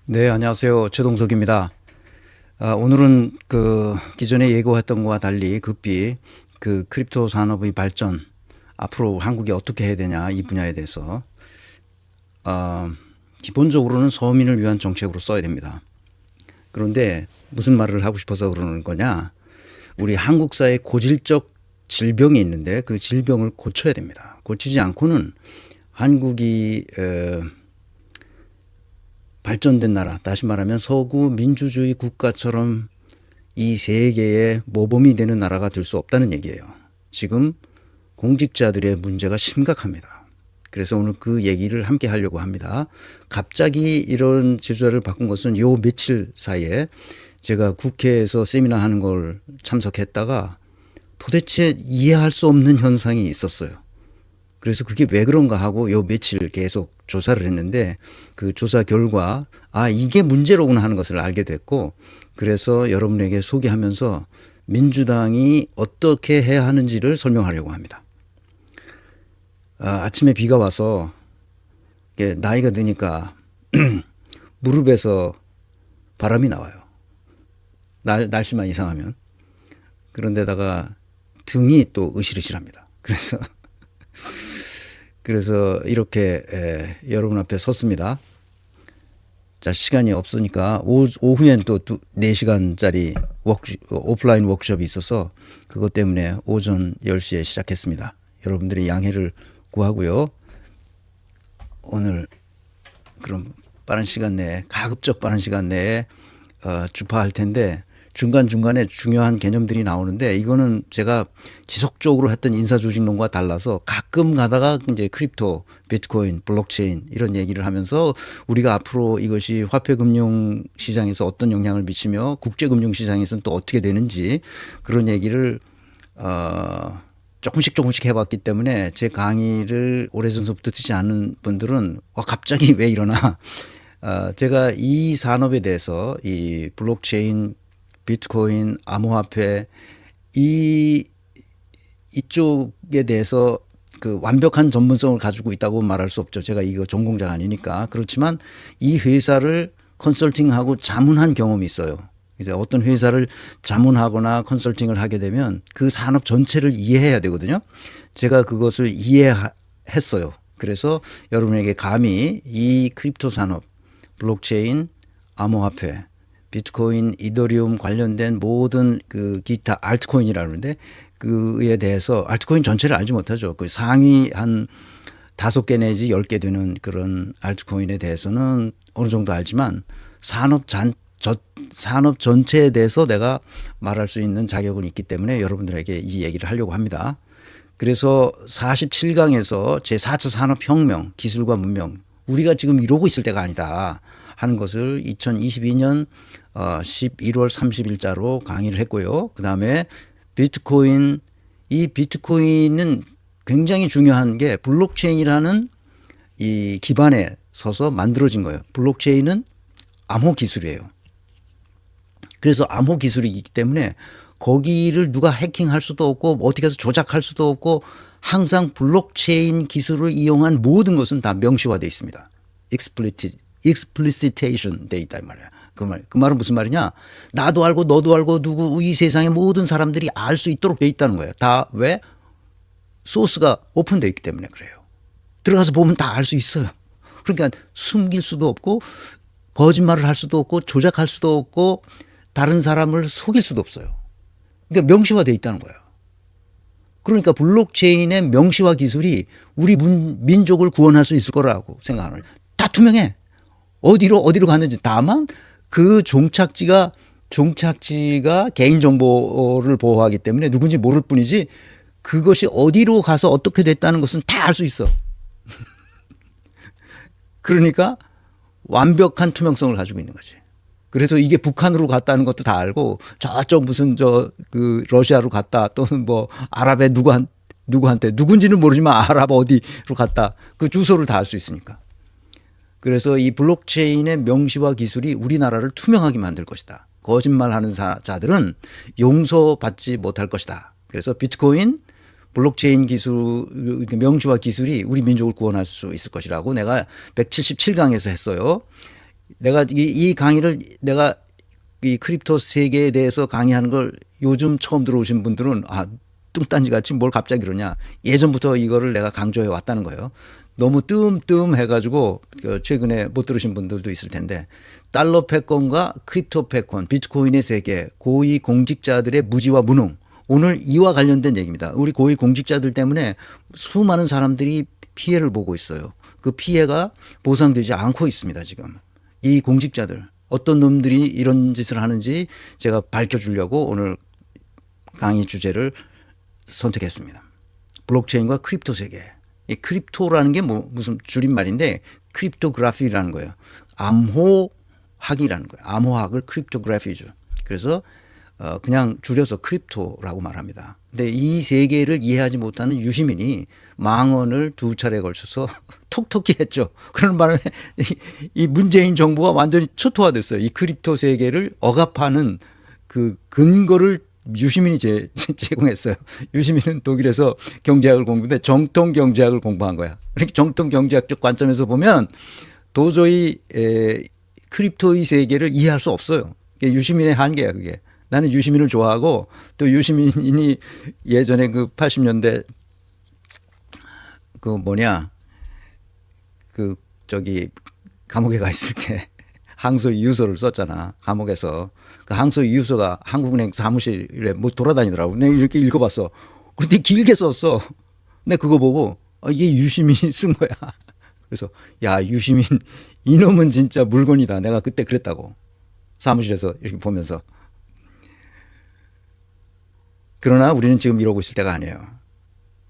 네, 안녕하세요. 최동석입니다. 오늘은 기존에 예고했던 것과 달리 급히 크립토 산업의 발전, 앞으로 한국이 어떻게 해야 되냐 이 분야에 대해서 기본적으로는 서민을 위한 정책으로 써야 됩니다. 그런데 무슨 말을 하고 싶어서 그러는 거냐? 우리 한국 사회에 고질적 질병이 있는데 그 질병을 고쳐야 됩니다. 고치지 않고는 한국이 발전된 나라, 다시 말하면 서구 민주주의 국가처럼 이 세계의 모범이 되는 나라가 될 수 없다는 얘기예요. 지금 공직자들의 문제가 심각합니다. 그래서 오늘 그 얘기를 함께 하려고 합니다. 갑자기 이런 제주자를 바꾼 것은 요 며칠 사이에 제가 국회에서 세미나 하는 걸 참석했다가 도대체 이해할 수 없는 현상이 있었어요. 그래서 그게 왜 그런가 하고 요 며칠 계속 조사를 했는데 그 조사 결과 이게 문제로구나 하는 것을 알게 됐고, 그래서 여러분에게 소개하면서 민주당이 어떻게 해야 하는지를 설명하려고 합니다. 아침에 비가 와서 나이가 드니까 무릎에서 바람이 나와요. 날씨만 이상하면. 그런데다가 등이 또 으실으실합니다. 그래서 이렇게 여러분 앞에 섰습니다. 자, 시간이 없으니까 오후엔 또 4시간짜리 오프라인 워크숍이 있어서 그것 때문에 오전 10시에 시작했습니다. 여러분들의 양해를 구하고요. 오늘 그럼 빠른 시간 내에, 가급적 빠른 시간 내에 주파할 텐데 중간중간에 중요한 개념들이 나오는데 이거는 제가 지속적으로 했던 인사조직론과 달라서 가끔 가다가 이제 크립토, 비트코인, 블록체인 이런 얘기를 하면서 우리가 앞으로 이것이 화폐금융시장에서 어떤 영향을 미치며 국제금융시장에서는 또 어떻게 되는지 그런 얘기를 조금씩 해봤기 때문에 제 강의를 오래전부터 듣지 않은 분들은 갑자기 왜 이러나 제가 이 산업에 대해서 이 블록체인, 비트코인, 암호화폐 이쪽에 대해서 그 완벽한 전문성을 가지고 있다고 말할 수 없죠. 제가 이거 전공자가 아니니까. 그렇지만 이 회사를 컨설팅하고 자문한 경험이 있어요. 이제 어떤 회사를 자문하거나 컨설팅을 하게 되면 그 산업 전체를 이해해야 되거든요. 제가 그것을 이해했어요. 그래서 여러분에게 감히 이 크립토 산업, 블록체인, 암호화폐, 비트코인, 이더리움 관련된 모든 그 기타 알트코인이라고 하는데 그에 대해서 알트코인 전체를 알지 못하죠. 그 상위 한 5개 내지 10개 되는 그런 알트코인에 대해서는 어느 정도 알지만 산업 전체에 대해서 내가 말할 수 있는 자격은 있기 때문에 여러분들에게 이 얘기를 하려고 합니다. 그래서 47강에서 제4차 산업혁명, 기술과 문명, 우리가 지금 이러고 있을 때가 아니다 하는 것을 2022년 11월 30일자로 강의를 했고요. 그다음에 비트코인, 이 비트코인은 굉장히 중요한 게 블록체인이라는 이 기반에 서서 만들어진 거예요. 블록체인은 암호 기술이에요. 그래서 암호 기술이기 때문에 거기를 누가 해킹할 수도 없고 어떻게 해서 조작할 수도 없고 항상 블록체인 기술을 이용한 모든 것은 다 명시화되어 있습니다. explicitation 돼 있단 말이야. 그 말은 무슨 말이냐? 나도 알고 너도 알고 누구 이 세상의 모든 사람들이 알 수 있도록 돼 있다는 거예요. 다 왜? 소스가 오픈되어 있기 때문에 그래요. 들어가서 보면 다 알 수 있어요. 그러니까 숨길 수도 없고 거짓말을 할 수도 없고 조작할 수도 없고 다른 사람을 속일 수도 없어요. 그러니까 명시화되어 있다는 거예요. 그러니까 블록체인의 명시화 기술이 우리 민족을 구원할 수 있을 거라고 생각하는 거예요. 다 투명해. 어디로 갔는지. 다만 그 종착지가 개인정보를 보호하기 때문에 누군지 모를 뿐이지 그것이 어디로 가서 어떻게 됐다는 것은 다 알 수 있어. 그러니까 완벽한 투명성을 가지고 있는 거지. 그래서 이게 북한으로 갔다는 것도 다 알고 저쪽 무슨 그 러시아로 갔다 또는 뭐 아랍의 누구한테 누군지는 모르지만 아랍 어디로 갔다 그 주소를 다 알 수 있으니까. 그래서 이 블록체인의 명시화 기술이 우리나라를 투명하게 만들 것이다. 거짓말하는 자들은 용서받지 못할 것이다. 그래서 비트코인, 블록체인 기술, 명시화 기술이 우리 민족을 구원할 수 있을 것이라고 내가 177강에서 했어요. 내가 이 강의를 내가 이 크립토 세계에 대해서 강의하는 걸 요즘 처음 들어오신 분들은 뚱딴지 같이 뭘 갑자기 그러냐. 예전부터 이거를 내가 강조해 왔다는 거예요. 너무 뜸해가지고 최근에 못 들으신 분들도 있을 텐데 달러 패권과 크립토 패권, 비트코인의 세계, 고위 공직자들의 무지와 무능. 오늘 이와 관련된 얘기입니다. 우리 고위 공직자들 때문에 수많은 사람들이 피해를 보고 있어요. 그 피해가 보상되지 않고 있습니다. 지금 이 공직자들 어떤 놈들이 이런 짓을 하는지 제가 밝혀주려고 오늘 강의 주제를 선택했습니다. 블록체인과 크립토 세계. 이 크립토라는 게 무슨 줄임말인데 크립토그래피라는 거예요. 암호학이라는 거예요. 암호학을 크립토그래피죠. 그래서 그냥 줄여서 크립토라고 말합니다. 근데 이 세계를 이해하지 못하는 유시민이 망언을 2차례에 걸쳐서 톡톡히 했죠. 그런 바람에 이 문재인 정부가 완전히 초토화됐어요. 이 크립토 세계를 억압하는 그 근거를 유시민이 제공했어요. 유시민은 독일에서 경제학을 공부했는데 정통 경제학을 공부한 거야. 그러니까 정통 경제학적 관점에서 보면 도저히 크립토의 세계를 이해할 수 없어요. 유시민의 한계야 그게. 나는 유시민을 좋아하고 또 유시민이 예전에 그 80년대 감옥에 가 있을 때 항소 이유서를 썼잖아. 감옥에서. 그 항소 이유서가 한국은행 사무실에 돌아다니더라고. 내가 이렇게 읽어봤어. 그런데 길게 썼어. 근데 그거 보고 이게 유시민이 쓴 거야. 그래서 야 유시민 이놈은 진짜 물건이다. 내가 그때 그랬다고. 사무실에서 이렇게 보면서. 그러나 우리는 지금 이러고 있을 때가 아니에요.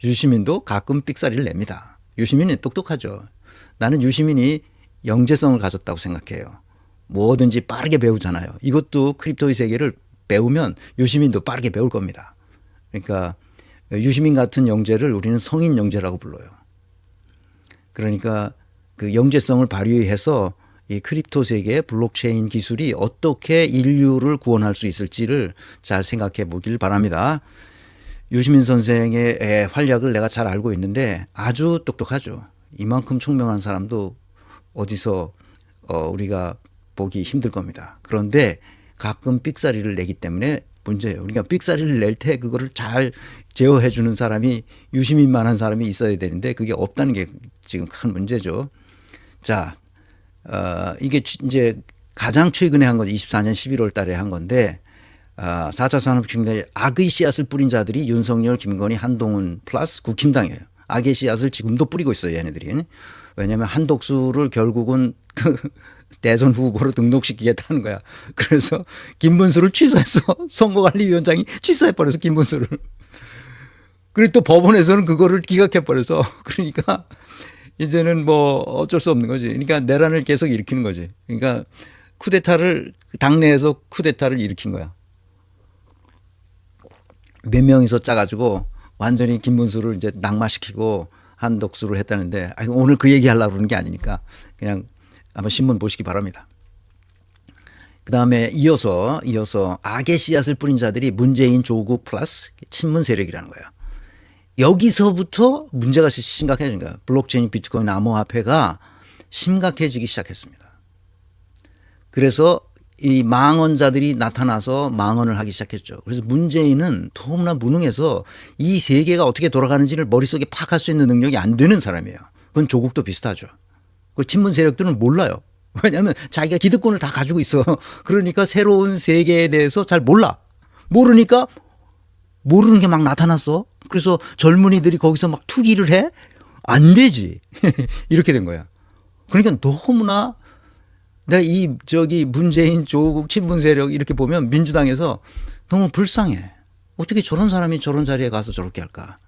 유시민도 가끔 삑사리를 냅니다. 유시민은 똑똑하죠. 나는 유시민이 영재성을 가졌다고 생각해요. 뭐든지 빠르게 배우잖아요. 이것도 크립토의 세계를 배우면 유시민도 빠르게 배울 겁니다. 그러니까 유시민 같은 영재를 우리는 성인 영재라고 불러요. 그러니까 그 영재성을 발휘해서 이 크립토 세계의 블록체인 기술이 어떻게 인류를 구원할 수 있을지를 잘 생각해 보길 바랍니다. 유시민 선생의 활약을 내가 잘 알고 있는데 아주 똑똑하죠. 이만큼 총명한 사람도 어디서 우리가 보기 힘들 겁니다. 그런데 가끔 삑사리를 내기 때문에 문제예요. 그러니까 삑사리를 낼 때 그거를 잘 제어해 주는 사람이 유시민만한 사람이 있어야 되는데 그게 없다는 게 지금 큰 문제죠. 자, 이게 이제 가장 최근에 한 건 24년 11월 달에 한 건데 4차 산업혁명에 악의 씨앗을 뿌린 자들이 윤석열, 김건희, 한동훈 플러스 국힘당이에요. 악의 씨앗을 지금도 뿌리고 있어요. 얘네들이. 왜냐하면 한덕수를 결국은 그 대선 후보로 등록시키겠다는 거야. 그래서 김문수를 취소했어. 선거관리위원장이 취소해버려서 김문수를. 그리고 또 법원에서는 그거를 기각해버려서 그러니까 이제는 뭐 어쩔 수 없는 거지. 그러니까 내란을 계속 일으키는 거지. 그러니까 당내에서 쿠데타를 일으킨 거야. 몇 명이서 짜가지고 완전히 김문수를 이제 낙마시키고 한덕수를 했다는데 오늘 그 얘기 하려고 그러는 게 아니니까 그냥 한번 신문 보시기 바랍니다. 그 다음에 이어서 악의 씨앗을 뿌린 자들이 문재인, 조국 플러스 친문 세력이라는 거예요. 여기서부터 문제가 심각해진 거예요. 블록체인, 비트코인, 암호화폐가 심각해지기 시작했습니다. 그래서 이 망언자들이 나타나서 망언을 하기 시작했죠. 그래서 문재인은 너무나 무능해서 이 세계가 어떻게 돌아가는지를 머릿속에 파악할 수 있는 능력이 안 되는 사람이에요. 그건 조국도 비슷하죠. 그 친문 세력들은 몰라요. 왜냐하면 자기가 기득권을 다 가지고 있어. 그러니까 새로운 세계에 대해서 잘 몰라. 모르니까 모르는 게 막 나타났어. 그래서 젊은이들이 거기서 막 투기를 해? 안 되지. 이렇게 된 거야. 그러니까 너무나 내가 문재인, 조국, 친문 세력 이렇게 보면 민주당에서 너무 불쌍해. 어떻게 저런 사람이 저런 자리에 가서 저렇게 할까.